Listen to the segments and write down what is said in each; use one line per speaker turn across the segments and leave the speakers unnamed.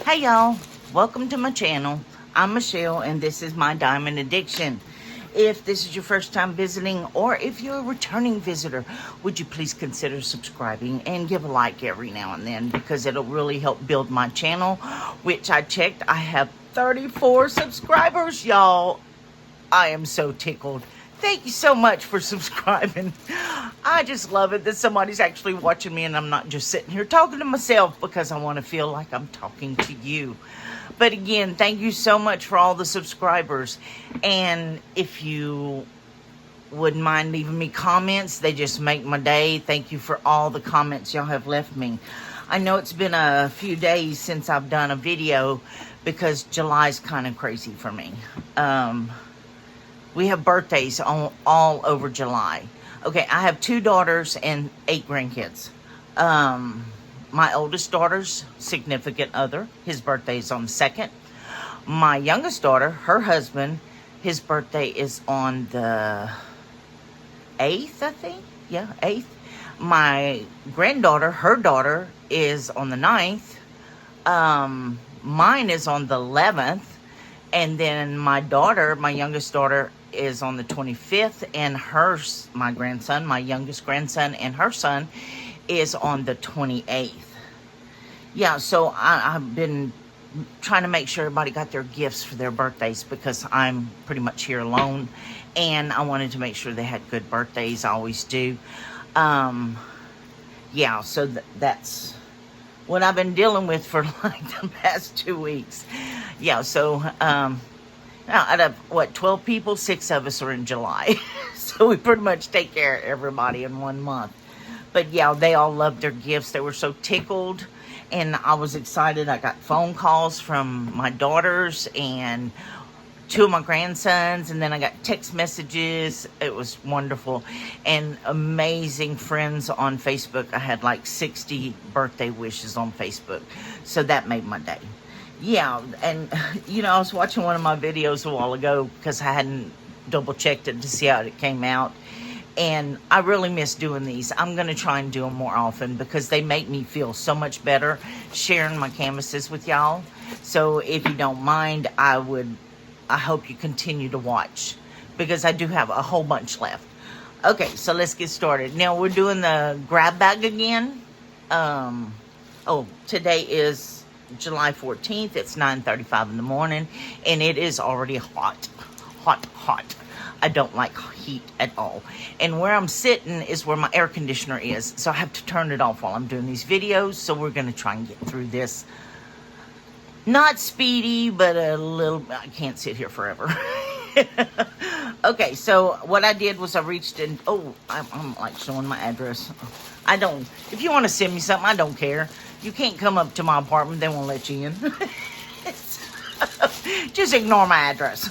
Hey y'all, welcome to my channel. I'm Michelle and this is my Diamond Addiction. If this is your first time visiting or if you're a returning visitor, would you please consider subscribing and give a like every now and then because it'll really help build my channel, which I checked. I have 34 subscribers, y'all. I am so tickled. Thank you so much for subscribing. I just love it that somebody's actually watching me and I'm not just sitting here talking to myself because I want to feel like I'm talking to you. But again, thank you so much for all the subscribers. And if you wouldn't mind leaving me comments, they just make my day. Thank you for all the comments y'all have left me. I know it's been a few days since I've done a video because July's kind of crazy for me. We have birthdays all over July. Okay, I have 2 daughters and 8 grandkids. My oldest daughter's significant other, his birthday is on the 2nd. My youngest daughter, her husband, his birthday is on the 8th, I think. Yeah, 8th. My granddaughter, her daughter, is on the 9th. Mine is on the 11th. And then my daughter, my youngest daughter, is on the 25th, and my grandson, my youngest grandson, and her son is on the 28th. Yeah, so I've been trying to make sure everybody got their gifts for their birthdays because I'm pretty much here alone, and I wanted to make sure they had good birthdays. I always do. Yeah, so that's what I've been dealing with for like the past 2 weeks. Yeah, so now, out of, 12 people, 6 of us are in July. So we pretty much take care of everybody in 1 month. But yeah, they all loved their gifts. They were so tickled. And I was excited. I got phone calls from my daughters and 2 of my grandsons. And then I got text messages. It was wonderful. And amazing friends on Facebook. I had like 60 birthday wishes on Facebook. So that made my day. Yeah, and you know, I was watching one of my videos a while ago because I hadn't double checked it to see how it came out. And I really miss doing these. I'm going to try and do them more often because they make me feel so much better sharing my canvases with y'all. So if you don't mind, I hope you continue to watch because I do have a whole bunch left. Okay, so let's get started. Now we're doing the grab bag again. Today is July 14th. It's 9:35 in the morning and it is already hot. I don't like heat at all. And where I'm sitting is where my air conditioner is. So I have to turn it off while I'm doing these videos. So we're going to try and get through this. Not speedy, but a little, I can't sit here forever. Okay, so what I did was I reached in, I'm like showing my address. If you want to send me something, I don't care. You can't come up to my apartment, they won't let you in. Just ignore my address.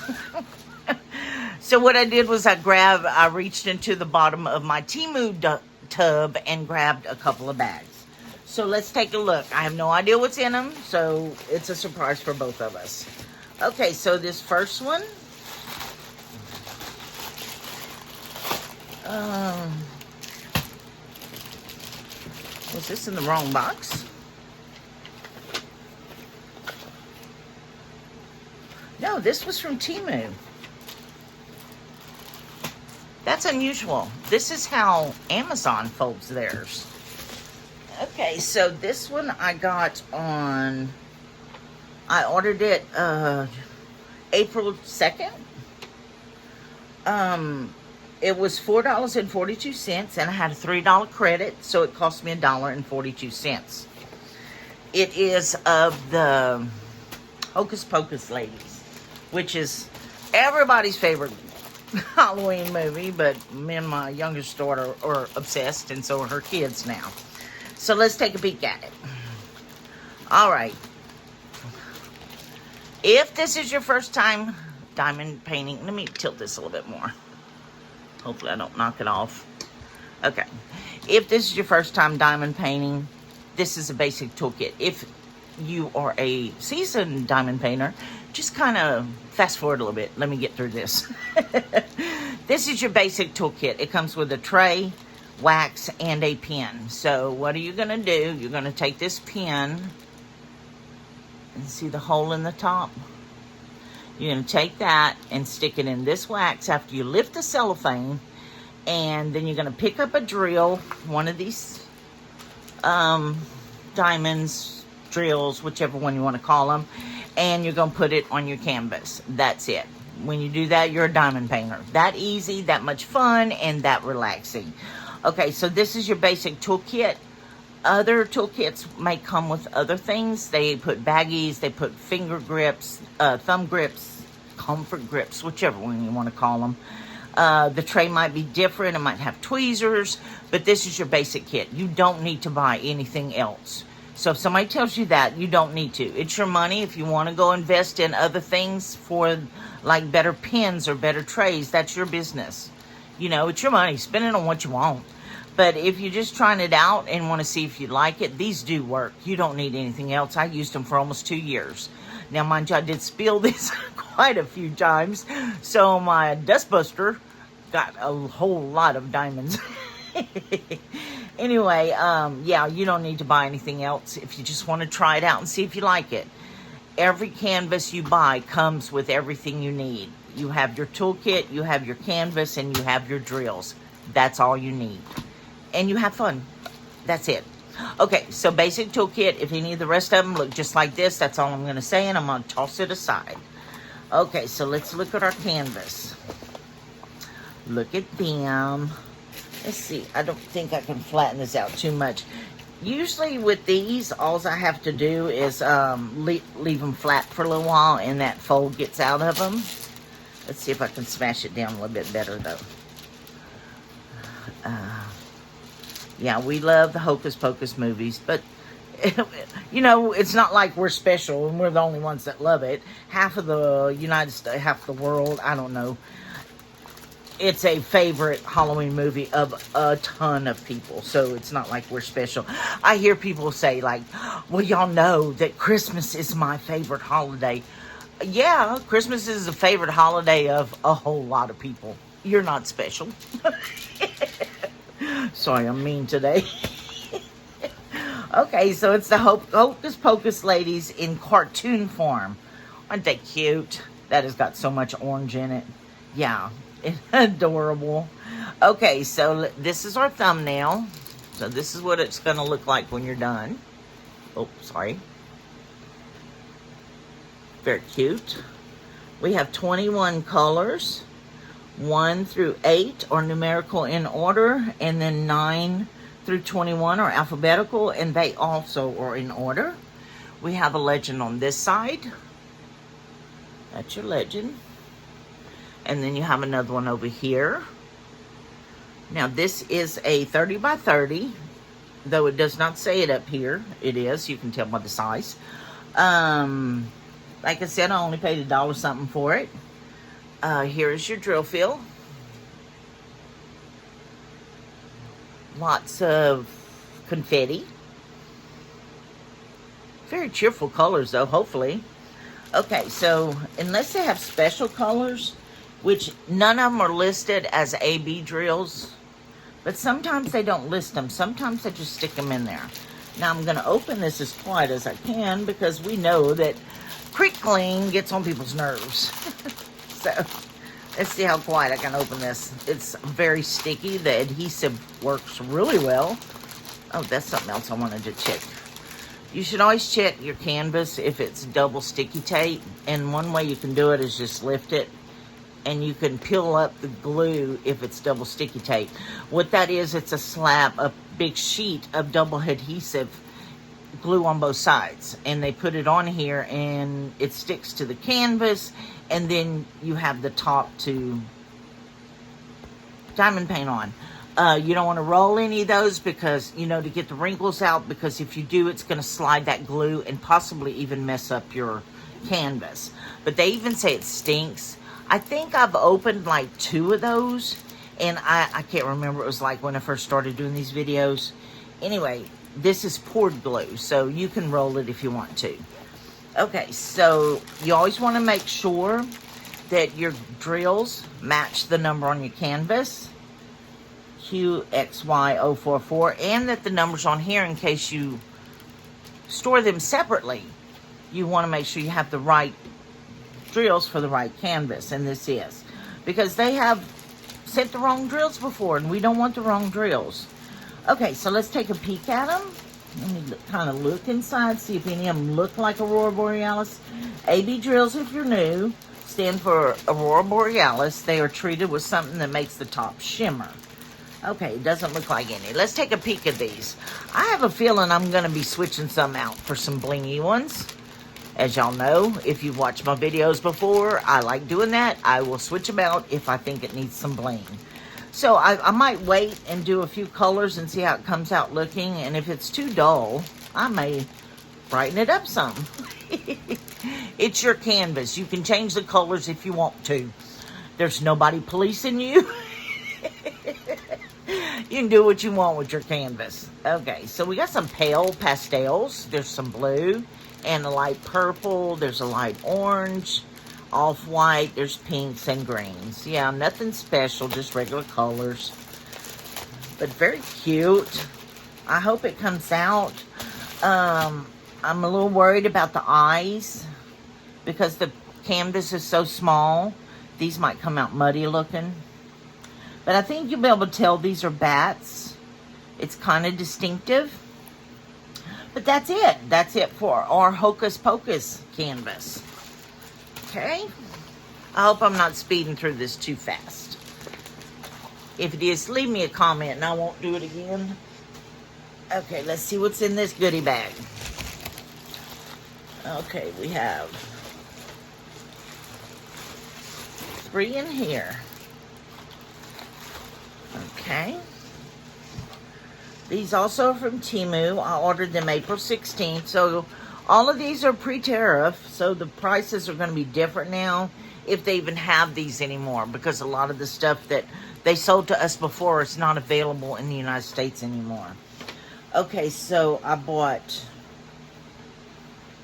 So what I did was I reached into the bottom of my TEMU tub and grabbed a couple of bags. So let's take a look. I have no idea what's in them, so it's a surprise for both of us. Okay, so this first one. Was this in the wrong box? No, this was from TEMU. That's unusual. This is how Amazon folds theirs. Okay, so this one I got on, I ordered it April 2nd. It was $4.42 and I had a $3 credit, so it cost me $1.42. It is of the Hocus Pocus ladies, which is everybody's favorite Halloween movie, but me and my youngest daughter are obsessed, and so are her kids now. So let's take a peek at it. All right. If this is your first time diamond painting, let me tilt this a little bit more. Hopefully I don't knock it off. Okay. If this is your first time diamond painting, this is a basic toolkit. If you are a seasoned diamond painter, just kind of fast forward a little bit. Let me get through this. This is your basic toolkit. It comes with a tray, wax, and a pen. So what are you going to do? You're going to take this pen And see the hole in the top? You're going to take that and stick it in this wax after you lift the cellophane, and then you're going to pick up a drill, one of these diamonds, drills, whichever one you want to call them, and you're going to put it on your canvas. That's it. When you do that, you're a diamond painter. That easy, that much fun, and that relaxing. Okay, so this is your basic toolkit. Other toolkits may come with other things. They put baggies, they put finger grips, thumb grips, comfort grips, whichever one you want to call them. The tray might be different. It might have tweezers, but this is your basic kit. You don't need to buy anything else. So if somebody tells you that, you don't need to. It's your money. If you want to go invest in other things for like better pens or better trays, that's your business. You know, it's your money. Spend it on what you want. But if you're just trying it out and want to see if you like it, these do work. You don't need anything else. I used them for almost 2 years. Now, mind you, I did spill this quite a few times. So my dustbuster got a whole lot of diamonds. Anyway, yeah, you don't need to buy anything else if you just want to try it out and see if you like it. Every canvas you buy comes with everything you need. You have your toolkit, you have your canvas, and you have your drills. That's all you need. And you have fun. That's it. Okay, so basic toolkit. If any of the rest of them look just like this, that's all I'm going to say, and I'm going to toss it aside. Okay, so let's look at our canvas. Look at them. Let's see. I don't think I can flatten this out too much. Usually with these, all I have to do is leave them flat for a little while, and that fold gets out of them. Let's see if I can smash it down a little bit better, though. Yeah, we love the Hocus Pocus movies, but, you know, it's not like we're special and we're the only ones that love it. Half of the United States, half the world, I don't know. It's a favorite Halloween movie of a ton of people, so it's not like we're special. I hear people say, like, well, y'all know that Christmas is my favorite holiday. Yeah, Christmas is a favorite holiday of a whole lot of people. You're not special. Sorry, I'm mean today. Okay, so it's the Hocus Pocus ladies in cartoon form. Aren't they cute? That has got so much orange in it. Yeah, it's adorable. Okay, so this is our thumbnail. So this is what it's going to look like when you're done. Oh, sorry. Very cute. We have 21 colors. 1 through 8 are numerical in order, and then 9 through 21 are alphabetical, and they also are in order. We have a legend on this side. That's your legend. And then you have another one over here. Now this is a 30 by 30, though it does not say it up here. It is, you can tell by the size. Like I said, I only paid $1 something for it. Here is your drill fill. Lots of confetti. Very cheerful colors, though, hopefully. Okay, so unless they have special colors, which none of them are listed as AB drills, but sometimes they don't list them. Sometimes they just stick them in there. Now I'm going to open this as quiet as I can because we know that crinkling gets on people's nerves. So, let's see how quiet I can open this. It's very sticky. The adhesive works really well. Oh, that's something else I wanted to check. You should always check your canvas if it's double sticky tape. And one way you can do it is just lift it. And you can peel up the glue if it's double sticky tape. What that is, it's a slab, a big sheet of double adhesive glue on both sides, and they put it on here and it sticks to the canvas, and then you have the top to diamond paint on. You don't want to roll any of those because, you know, to get the wrinkles out, because if you do, it's going to slide that glue and possibly even mess up your canvas. But they even say it stinks. I think I've opened like 2 of those, and I can't remember what it was like when I first started doing these videos. Anyway, this is poured glue, so you can roll it if you want to. Okay, so you always want to make sure that your drills match the number on your canvas, QXY044, and that the numbers on here, in case you store them separately, you want to make sure you have the right drills for the right canvas, and this is. Because they have sent the wrong drills before, and we don't want the wrong drills. Okay, so let's take a peek at them. Let me kind of look inside, see if any of them look like Aurora Borealis. AB drills, if you're new, stand for Aurora Borealis. They are treated with something that makes the top shimmer. Okay, it doesn't look like any. Let's take a peek at these. I have a feeling I'm going to be switching some out for some blingy ones. As y'all know, if you've watched my videos before, I like doing that. I will switch them out if I think it needs some bling. So I might wait and do a few colors and see how it comes out looking. And if it's too dull, I may brighten it up some. It's your canvas. You can change the colors if you want to. There's nobody policing you. You can do what you want with your canvas. Okay, so we got some pale pastels. There's some blue and a light purple. There's a light orange, off-white. There's pinks and greens. Yeah, nothing special, just regular colors. But very cute. I hope it comes out. I'm a little worried about the eyes because the canvas is so small. These might come out muddy looking. But I think you'll be able to tell these are bats. It's kind of distinctive. But that's it. That's it for our Hocus Pocus canvas. Okay. I hope I'm not speeding through this too fast. If it is, leave me a comment and I won't do it again. Okay, let's see what's in this goodie bag. Okay, we have 3 in here. Okay. These also are from TEMU. I ordered them April 16th. So all of these are pre-tariff. So the prices are going to be different now if they even have these anymore. Because a lot of the stuff that they sold to us before is not available in the United States anymore. Okay, so I bought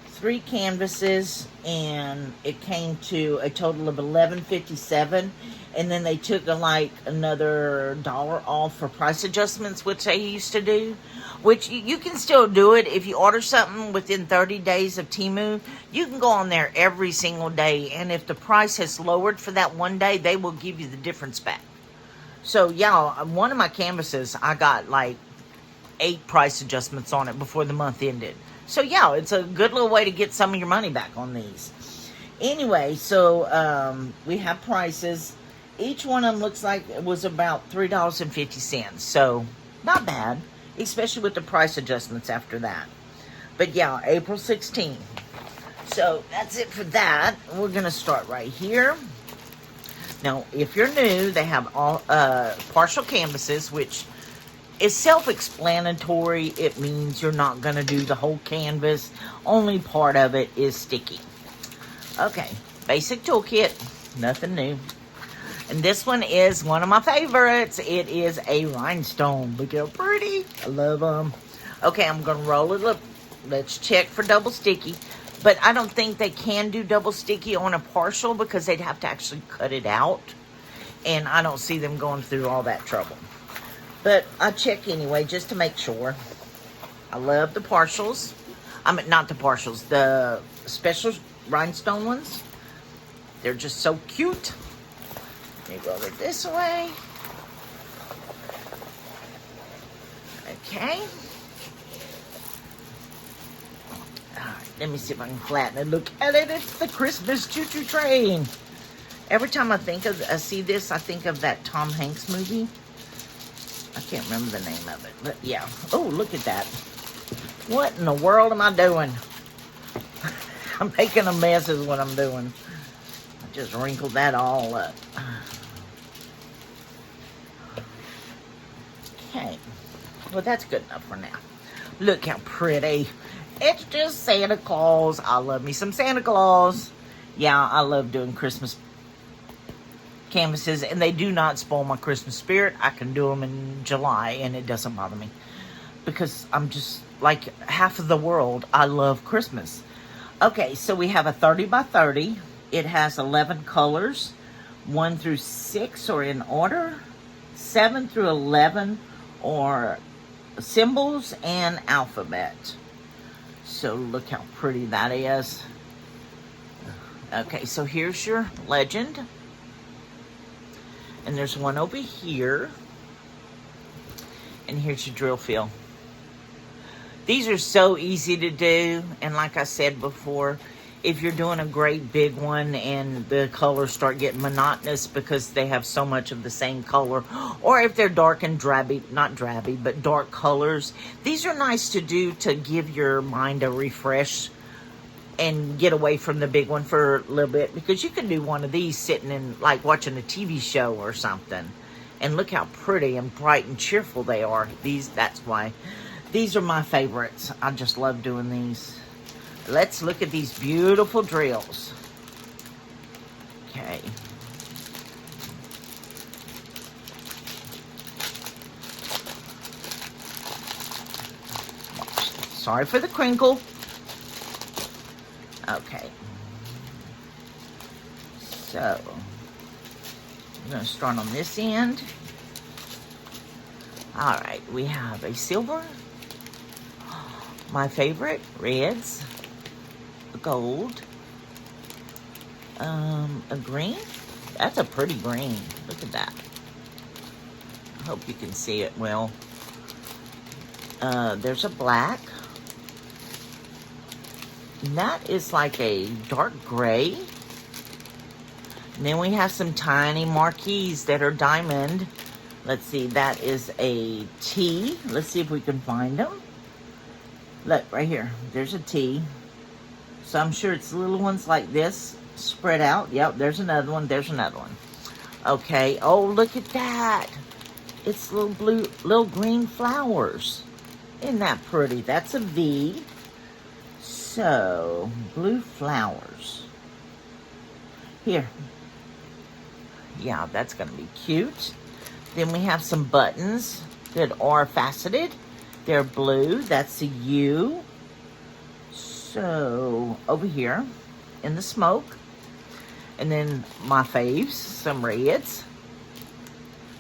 3 canvases and it came to a total of $11.57, and then they took another $1 off for price adjustments, which they used to do, which you can still do it if you order something within 30 days of TEMU. You can go on there every single day, and if the price has lowered for that one day, they will give you the difference back. So yeah, one of my canvases, I got like 8 price adjustments on it before the month ended. So yeah, it's a good little way to get some of your money back on these. Anyway, so we have prices. Each one of them looks like it was about $3.50. So not bad, especially with the price adjustments after that. But yeah, April 16th. So that's it for that. We're going to start right here. Now, if you're new, they have all partial canvases, which is self-explanatory. It means you're not going to do the whole canvas. Only part of it is sticky. Okay, basic toolkit, nothing new. And this one is one of my favorites. It is a rhinestone. Look how pretty. I love them. Okay, I'm going to roll it up. Let's check for double sticky. But I don't think they can do double sticky on a partial because they'd have to actually cut it out. And I don't see them going through all that trouble. But I check anyway just to make sure. I love the partials. I mean, not the partials. The special rhinestone ones. They're just so cute. Let me roll it this way. Okay. Alright, let me see if I can flatten it. Look at it. It's the Christmas choo-choo train. Every time I see this, I think of that Tom Hanks movie. I can't remember the name of it, but yeah. Oh, look at that. What in the world am I doing? I'm making a mess is what I'm doing. I just wrinkled that all up. Okay. Well, that's good enough for now. Look how pretty. It's just Santa Claus. I love me some Santa Claus. Yeah, I love doing Christmas canvases, and they do not spoil my Christmas spirit. I can do them in July and it doesn't bother me because I'm just like half of the world. I love Christmas. Okay, so we have a 30 by 30. It has 11 colors. 1 through 6 are in order. 7 through 11 are symbols and alphabet. So look how pretty that is. Okay, so here's your legend. And there's one over here. And here's your drill fill. These are so easy to do. And like I said before, if you're doing a great big one and the colors start getting monotonous because they have so much of the same color, or if they're dark and drabby, not drabby, but dark colors, these are nice to do to give your mind a refresh and get away from the big one for a little bit, because you can do one of these sitting in, like, watching a TV show or something. And look how pretty and bright and cheerful they are. That's why. These are my favorites. I just love doing these. Let's look at these beautiful drills. Okay. Sorry for the crinkle. Okay. So, I'm going to start on this end. All right, we have a silver, my favorite, reds, a gold, a green. That's a pretty green. Look at that. I hope you can see it well. There's a black. And that is like a dark gray. And then we have some tiny marquees that are diamond. Let's see, that is a T. Let's see if we can find them. Look, right here. There's a T. So I'm sure it's little ones like this spread out. Yep, there's another one. There's another one. Okay. Oh, look at that. It's little green flowers. Isn't that pretty? That's a V. So, blue flowers. Here. Yeah, that's going to be cute. Then we have some buttons that are faceted. They're blue. That's a U. So, over here in the smoke. And then my faves, some reds.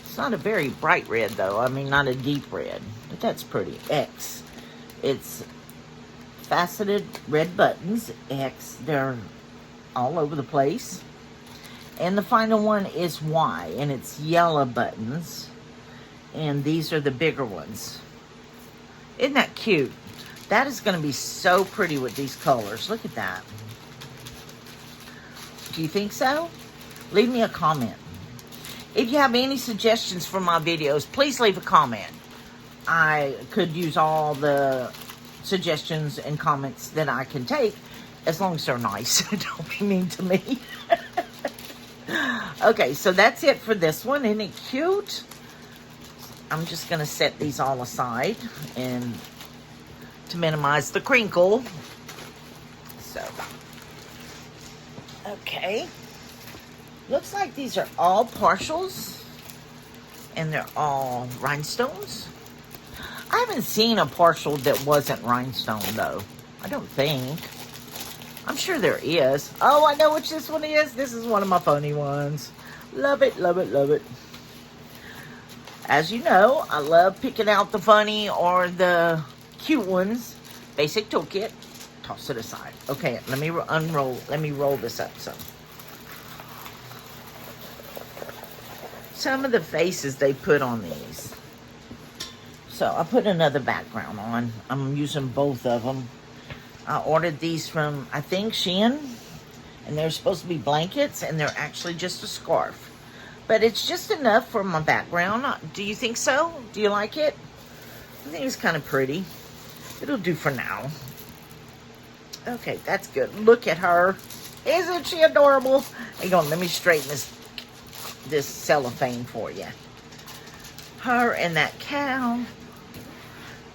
It's not a very bright red, though. I mean, not a deep red. But that's pretty. X. It's faceted red buttons. X. They're all over the place. And the final one is Y, and it's yellow buttons. And these are the bigger ones. Isn't that cute? That is going to be so pretty with these colors. Look at that. Do you think so? Leave me a comment. If you have any suggestions for my videos, please leave a comment. I could use all the suggestions and comments that I can take, as long as they're nice. Don't be mean to me. Okay, so that's it for this one. Isn't it cute? I'm just going to set these all aside and to minimize the crinkle. So, okay. Looks like these are all partials and they're all rhinestones. I haven't seen a partial that wasn't rhinestone, though. I don't think. I'm sure there is. Oh, I know which this one is. This is one of my phony ones. Love it, love it, love it. As you know, I love picking out the funny or the cute ones. Basic toolkit. Toss it aside. Okay, let me unroll. Let me roll this up some. Some of the faces they put on these. So I put another background on. I'm using both of them. I ordered these from, I think, Shein. And they're supposed to be blankets, and they're actually just a scarf. But it's just enough for my background. Do you think so? Do you like it? I think it's kind of pretty. It'll do for now. Okay, that's good. Look at her. Isn't she adorable? Hang on, let me straighten this cellophane for you. Her and that cow.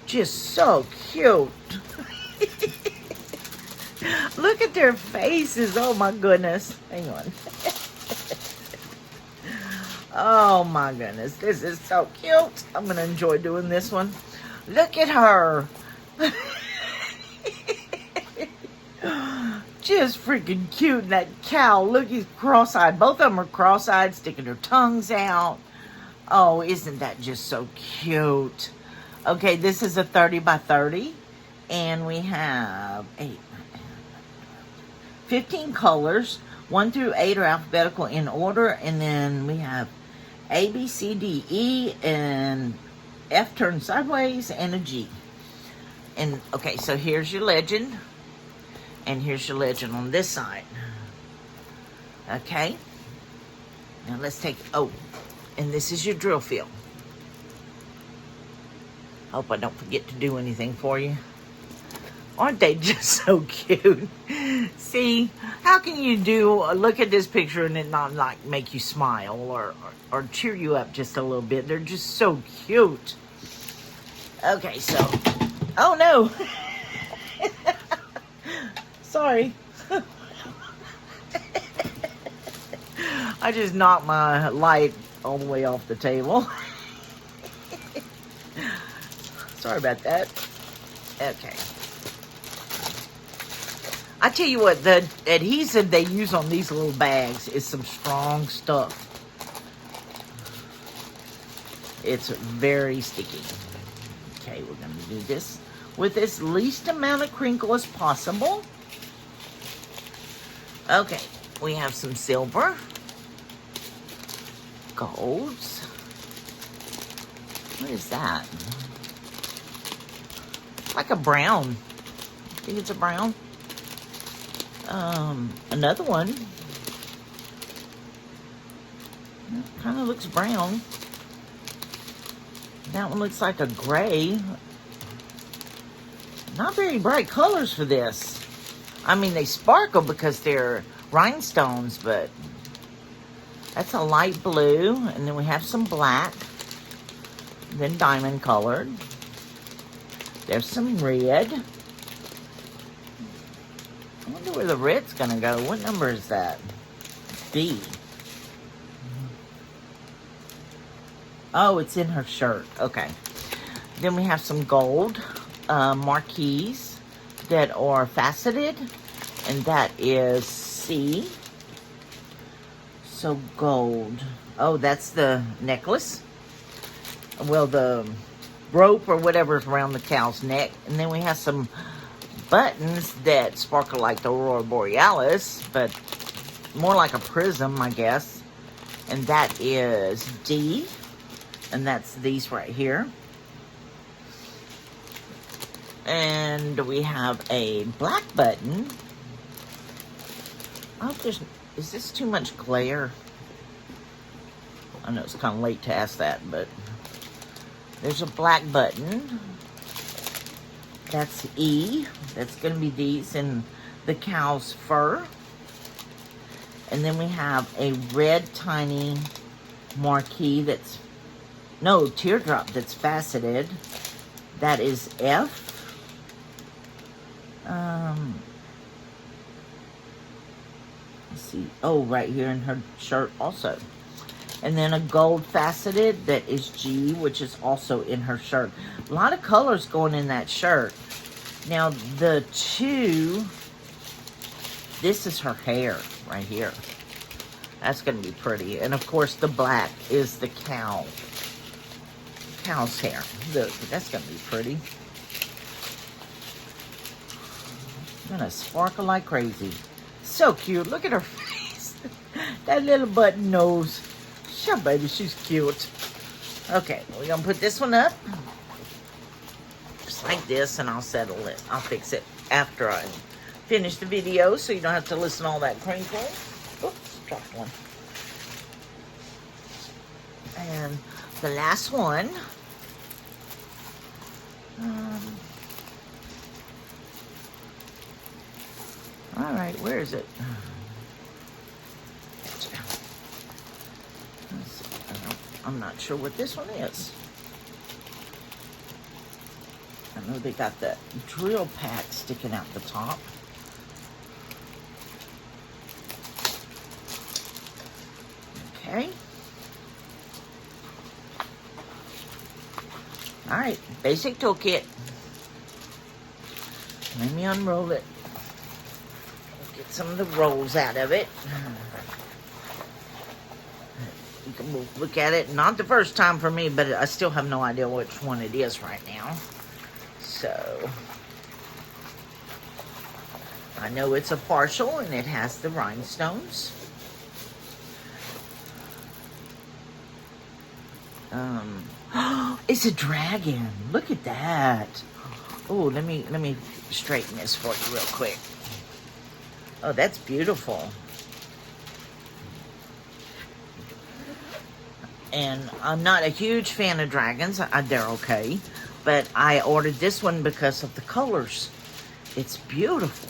Just so cute. Look at their faces. Oh my goodness. Hang on. Oh my goodness. This is so cute. I'm going to enjoy doing this one. Look at her. Just freaking cute. And that cow, look, he's cross-eyed. Both of them are cross-eyed, sticking their tongues out. Oh, isn't that just so cute? Okay, this is a 30 by 30. And we have 15 colors. 1 through 8 are alphabetical in order. And then we have A, B, C, D, E, and F turned sideways, and a G. And, okay, so here's your legend. And here's your legend on this side. Okay. Now let's take, oh, and this is your drill field. Hope I don't forget to do anything for you. Aren't they just so cute? See, how can you look at this picture and it not like make you smile or cheer you up just a little bit? They're just so cute. Okay, so, oh no. Sorry. I just knocked my light all the way off the table. Sorry about that. Okay. I tell you what, the adhesive they use on these little bags is some strong stuff. It's very sticky. Okay, we're going to do this with as least amount of crinkle as possible. Okay, we have some silver, golds. What is that? Like a brown. I think it's a brown. Another one. Kind of looks brown. That one looks like a gray. Not very bright colors for this. I mean, they sparkle because they're rhinestones, but that's a light blue. And then we have some black. Then diamond colored. There's some red. I wonder where the red's gonna go. What number is that? B. Oh, it's in her shirt. Okay. Then we have some gold marquees that are faceted, and that is C. So gold. Oh, that's the necklace. Well, the rope or whatever's around the cow's neck. And then we have some buttons that sparkle like the Aurora Borealis, but more like a prism, I guess. And that is D. And that's these right here. And we have a black button. Oh, is this too much glare? I know it's kind of late to ask that, but there's a black button. That's E. That's going to be these in the cow's fur. And then we have a red tiny marquee that's, no, teardrop that's faceted. That is F. Let's see. Oh, right here in her shirt also. And then a gold faceted that is G, which is also in her shirt. A lot of colors going in that shirt. Now, the two, this is her hair right here. That's going to be pretty. And, of course, the black is the cow's hair. Look, that's going to be pretty. Going to sparkle like crazy. So cute. Look at her face. That little button nose. Sure, baby, she's cute. Okay, we're going to put this one up. Just like this, and I'll settle it. I'll fix it after I finish the video, so you don't have to listen to all that crinkle. Oops, dropped one. And the last one. All right, where is it? I'm not sure what this one is. I know they got that drill pack sticking out the top. Okay. All right, basic toolkit. Let me unroll it. Get some of the rolls out of it. You can look at it. Not the first time for me, but I still have no idea which one it is right now. So, I know it's a partial and it has the rhinestones. It's a dragon. Look at that. Oh, let me straighten this for you real quick. Oh, that's beautiful. And I'm not a huge fan of dragons. They're okay. But I ordered this one because of the colors. It's beautiful.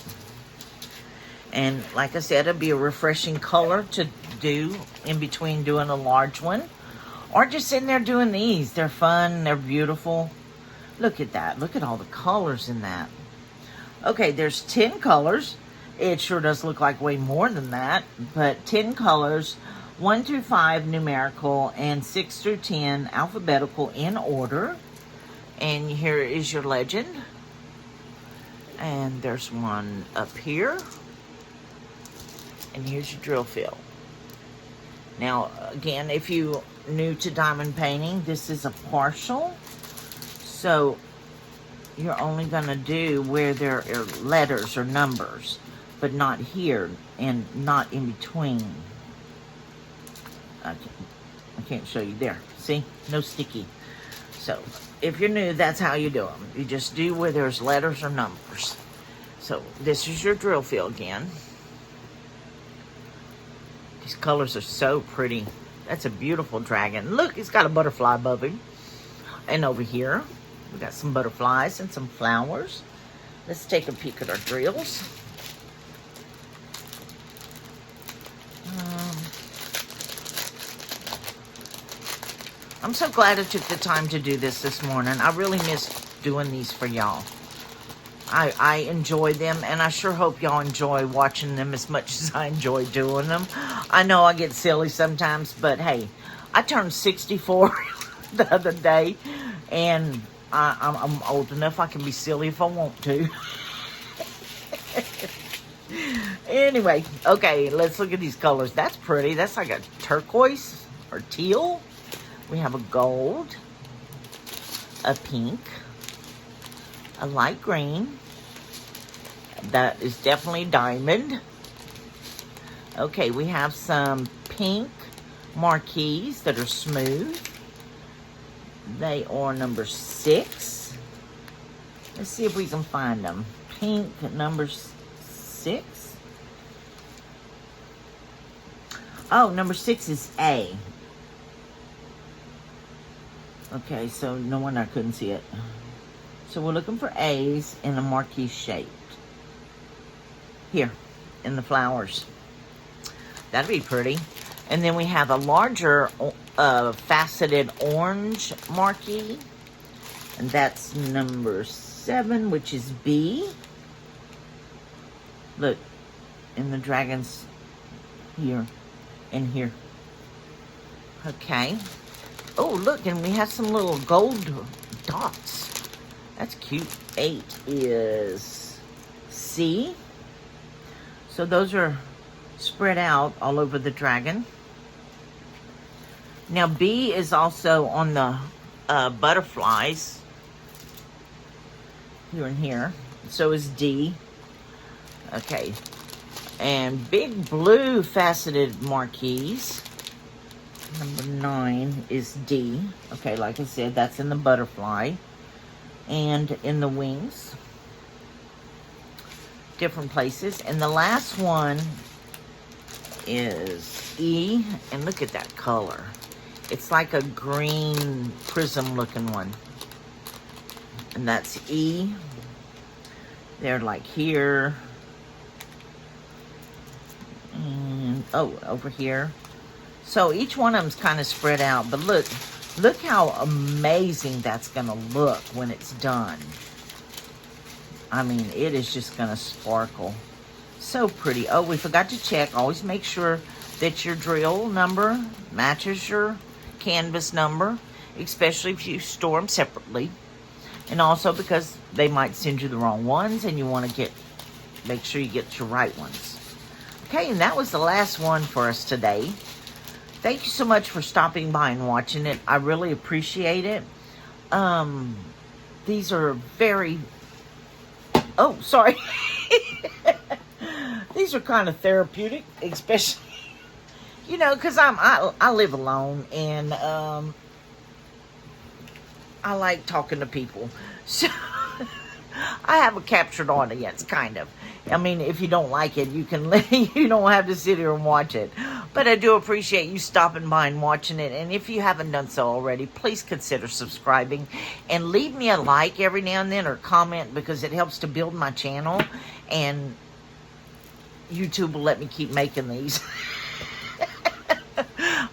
And like I said, it'll be a refreshing color to do in between doing a large one. Or just sitting there doing these. They're fun. They're beautiful. Look at that. Look at all the colors in that. Okay, there's 10 colors. It sure does look like way more than that. But 10 colors, 1 through 5 numerical, and 6 through 10 alphabetical in order. And here is your legend. And there's one up here. And here's your drill field. Now, again, if you're new to diamond painting, this is a partial. So you're only going to do where there are letters or numbers, but not here and not in between. I can't show you there. See? No sticky. So if you're new, that's how you do them. You just do where there's letters or numbers. So this is your drill field again. These colors are so pretty. That's a beautiful dragon. Look, he's got a butterfly above him. And over here, we got some butterflies and some flowers. Let's take a peek at our drills. I'm so glad I took the time to do this morning. I really missed doing these for y'all. I enjoy them, and I sure hope y'all enjoy watching them as much as I enjoy doing them. I know I get silly sometimes, but hey, I turned 64 the other day, and I'm old enough I can be silly if I want to. Anyway, okay, let's look at these colors. That's pretty. That's like a turquoise or teal. We have a gold, a pink, a light green. That is definitely diamond. Okay, we have some pink marquees that are smooth. They are number 6. Let's see if we can find them. Pink number 6. Oh, number 6 is A. Okay, so no wonder I couldn't see it. So we're looking for A's in a marquee shape. Here, in the flowers. That'd be pretty. And then we have a larger faceted orange marquee. And that's number 7, which is B. Look, in the dragons here and here. Okay. Oh, look, and we have some little gold dots. That's cute. 8 is C. So those are spread out all over the dragon. Now B is also on the butterflies. Here and here. So is D. Okay. And big blue faceted marquees. Number 9 is D. Okay, like I said, that's in the butterfly. And in the wings. Different places. And the last one is E. And look at that color. It's like a green prism looking one. And that's E. They're like here. And, oh, over here. So each one of them's kind of spread out. But look how amazing that's going to look when it's done. I mean, it is just going to sparkle. So pretty. Oh, we forgot to check. Always make sure that your drill number matches your canvas number, especially if you store them separately. And also because they might send you the wrong ones and you want to make sure you get your right ones. Okay, and that was the last one for us today. Thank you so much for stopping by and watching it. I really appreciate it. These are very... Oh, sorry. these are kind of therapeutic, especially, you know, because I live alone, and I like talking to people. So I have a captured audience, kind of. I mean, if you don't like it, you can you don't have to sit here and watch it. But I do appreciate you stopping by and watching it. And if you haven't done so already, please consider subscribing and leave me a like every now and then, or comment, because it helps to build my channel, and YouTube will let me keep making these.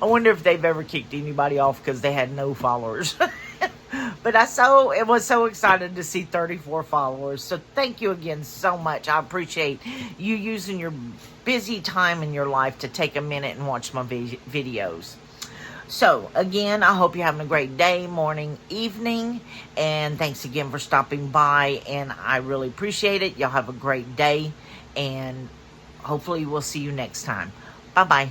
I wonder if they've ever kicked anybody off because they had no followers. But I was so excited to see 34 followers. So thank you again so much. I appreciate you using your busy time in your life to take a minute and watch my videos. So again, I hope you're having a great day, morning, evening. And thanks again for stopping by. And I really appreciate it. Y'all have a great day. And hopefully we'll see you next time. Bye-bye.